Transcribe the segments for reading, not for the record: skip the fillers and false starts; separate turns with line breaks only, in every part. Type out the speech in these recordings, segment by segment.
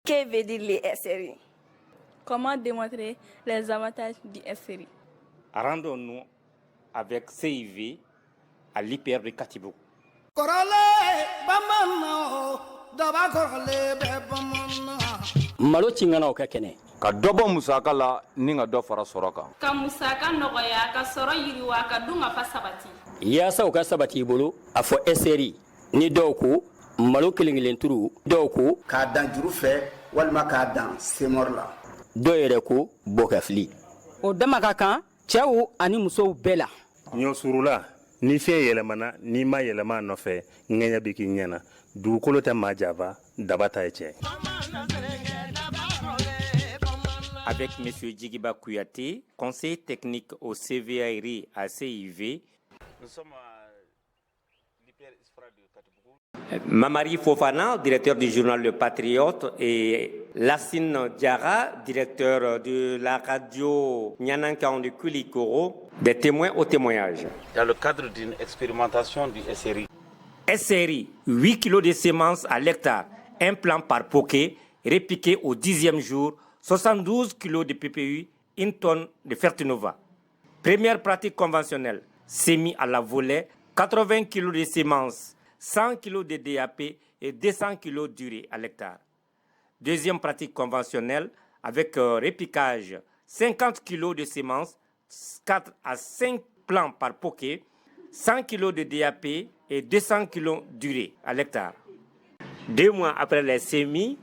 Que veut dire les SRI?
Comment démontrer les avantages du SRI?
Rendons-nous avec CIV à l'IPR de Katibou.
Malo tingana o ka kɛnɛ
ka dɔbɔ musaka la ni ka dɔ fara sɔrɔ kan
ka musaka nɔgɔya ka sɔrɔ yiriwa ka dun ka fa sabati
yaasa o ka sabati I bolo a fɔ SRI ni dɔw ko malo kelen turu dɔw ko
k'a dan juru fɛ walima k'a dan semɔri la
dɔw yɛrɛ ko bɔkɛfili
o dama ka kan cɛw ani musow bɛɛ la
ɲɔsurula ni fiɲɛ yɛlɛmana n'i ma yɛlɛma nɔfɛ ŋɛɲɛ bɛ k'i ɲɛna dugukolo tɛ maa janfa daba ta ye tiɲɛ.
Avec M. Djigiba Kouyaté, conseiller technique au CVARI à CIV. Nous sommes à l'IPR ISFRA de Katibou. Mamari Fofana, directeur du journal Le Patriote, et Lassine Diara, directeur de la radio Nyanankan de Kulikoro, des témoins au témoignage.
Dans le cadre d'une expérimentation du SRI.
SRI, 8 kg de semences à l'hectare, un plan par poké, répliqué au 10e jour, 72 kg de PPU, une tonne de Fertinova. Première pratique conventionnelle, semis à la volée, 80 kg de semences, 100 kg de DAP et 200 kg d'urée à l'hectare. Deuxième pratique conventionnelle, avec répiquage, 50 kg de semences, 4 à 5 plants par poké, 100 kg de DAP et 200 kg d'urée à l'hectare. 2 mois après les semis,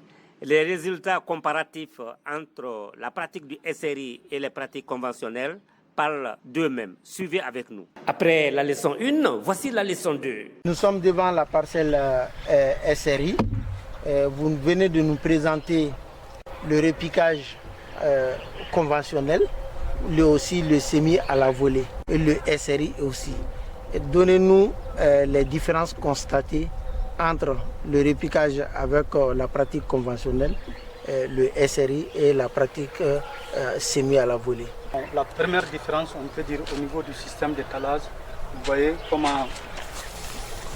les résultats comparatifs entre la pratique du SRI et les pratiques conventionnelles parlent d'eux-mêmes. Suivez avec nous. Après la leçon 1, voici la leçon 2.
Nous sommes devant la parcelle SRI. Vous venez de nous présenter le repiquage conventionnel, aussi le semis à la volée et le SRI aussi. Donnez-nous les différences constatées entre le repiquage avec la pratique conventionnelle, le SRI et la pratique semis à la volée.
La première différence, on peut dire au niveau du système d'étalage, vous voyez comment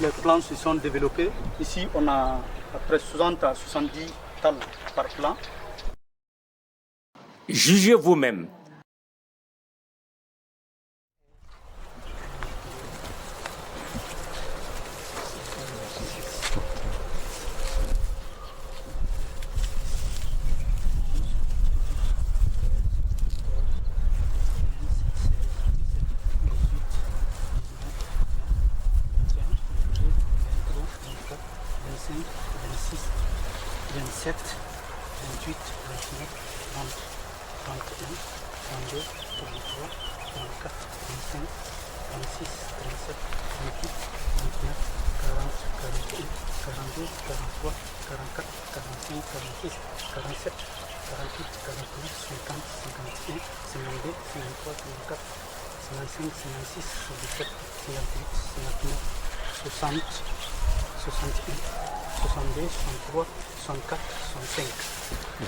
les plants se sont développés. Ici, on a à près 60 à 70 talles par plant.
Jugez vous-même.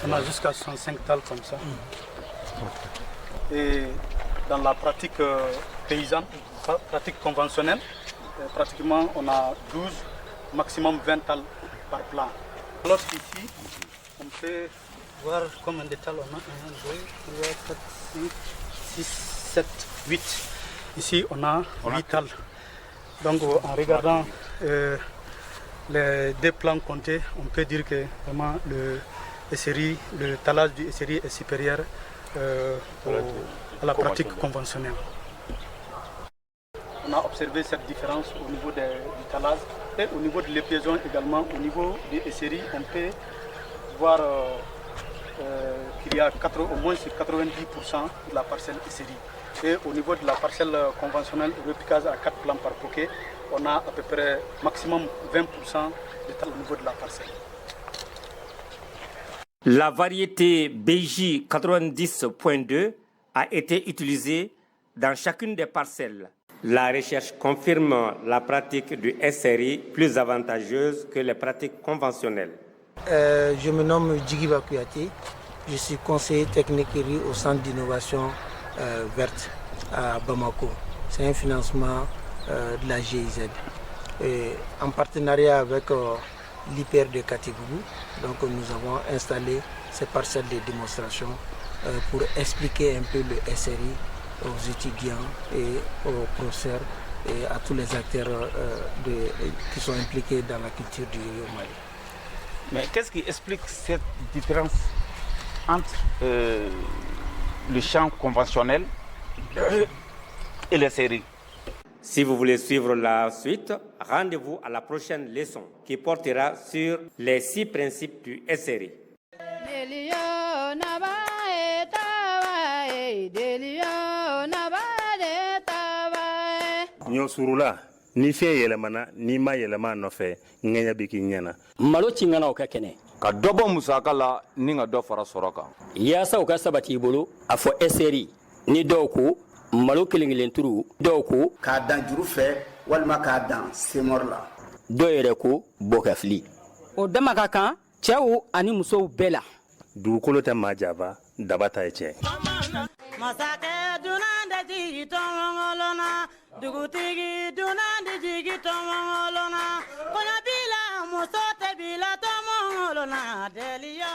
On a jusqu'à 65 talles comme ça. Et dans la pratique paysanne, pratique conventionnelle, pratiquement on a 12, maximum 20 talles par plant. Alors ici, on peut voir combien de talles on a. 1, 2, 3, 4, 5, 6, 7, 8. Ici on a 8 talles. Donc en regardant les 2 plans comptés, on peut dire que vraiment le talage du SRI est supérieur à la pratique conventionnelle. On a observé cette différence au niveau du talage et au niveau de l'épiaison également. Au niveau du SRI, on peut voir qu'il y a au moins 90% de la parcelle SRI. Et au niveau de la parcelle conventionnelle, repiquage à 4 plants par poké, on a à peu près maximum 20% de talent au niveau de la parcelle.
La variété BJ 90.2 a été utilisée dans chacune des parcelles. La recherche confirme la pratique du SRI plus avantageuse que les pratiques conventionnelles.
Je me nomme Djigiba Kouyaté, je suis conseiller technique au Centre d'innovation verte à Bamako. C'est un financement de la GIZ. Et en partenariat avec l'hyper de Katikougou. Donc nous avons installé ces parcelles de démonstration pour expliquer un peu le SRI aux étudiants et aux professeurs et à tous les acteurs qui sont impliqués dans la culture du Mali.
Mais qu'est-ce qui explique cette différence entre le chant conventionnel et les séries?
Si vous voulez suivre la suite, rendez-vous à la prochaine leçon qui portera sur les 6 principes du SRI.
ɲɔ surula ni fiɲɛ yɛlɛmana ni ma yɛlɛma nɔfɛ ŋɛɲɛ bɛ k'i ɲɛna
malo ci ŋanaw ka kɛnɛ
ka dɔ bɔ musaka la ni ka dɔ fara sɔrɔ kan
yaasa u ka sabati I bolo a fɔ SRI ni dɔw ko malo kelen turu dɔw ko
k'a dan juru fɛ walima k'a dan semɔri la
dɔw yɛrɛ ko bɔkafili
o dama ka kan cɛw ani musow bɛɛ la
dugukolo tɛ maa janfa daba ta ye tiɲɛ
masakɛ dunan de jigi tɔmɔngɔlɔna dugutigi dunan de jigi tɔmɔngɔlɔna kɔɲɔ b'i la muso tɛ b'i la tɔmɔngɔlɔna deliya